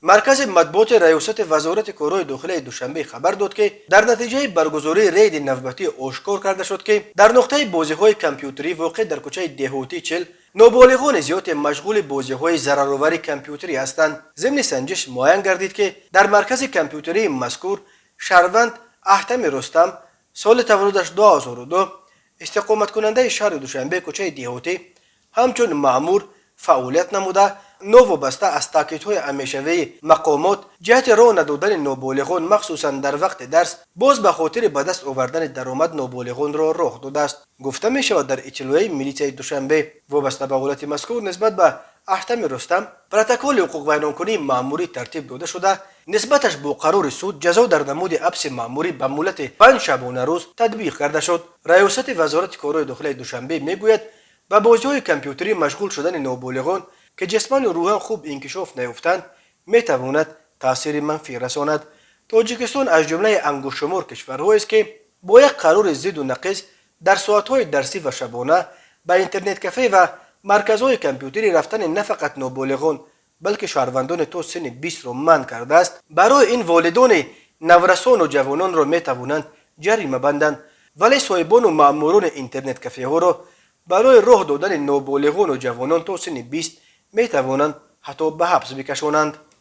مرکز مطبوعات ریاست وزارت کارهای داخلی دوشنبه خبر داد که در نتیجه برگزاری رید نوبتی آشکار کرده شد که در نقطه بازی‌های کامپیوتری واقع در کوچه دهوتی چل نابالغان زیاد مشغول بازی‌های ضررآور کامپیوتری هستند. ضمن سنجش معین گردید که در مرکز کامپیوتری مذکور شهروند احتم رستم سال تولدش 2002 استقامت کننده شهر دوشنبه کوچه دهوتی همچون مأمور فعالیت نموده نوابسته از تاکیدهای همیشوی مقامات جهت راه ندادن نابالغان مخصوصا در وقت درس باز به خاطر به دست آوردن درآمد نابالغان را راه داده است. گفته می شود در اطلاعیه میلیسیای دوشنبه وابسته به حالت مذکور نسبت به احتم رستم پروتکل حقوق بیانکنی مأموری ترتیب داده شده نسبتش با قرار سود جزا در نمود حبس مأموری به مدت 5 شبانه روز تطبیق کرده شد. ریاست وزارت کارهای داخلی دوشنبه میگوید به بازی‌های کامپیوتری مشغول شدن نابالغان که جسمانی و روحاً خوب انکشاف نیافتند میتواند تاثیر منفی رساند. تاجیکستان از جمله انگشت شمار کشورهایی است که با یک قرار ضد و نقیض در ساعت‌های درسی و شبانه به اینترنت کافه و مرکزهای کامپیوتری رفتن نه فقط نابالغان بلکه شهروندان تا سن 20 را منع کرده است. برای این والدان نورسان و جوانان را میتوانند جریمه بندند، ولی صاحبان و مأموران اینترنت کافه ها را برای راه دادن نابالغان و جوانان تا سن 20 میتوانند حتی به حبس بکشانند.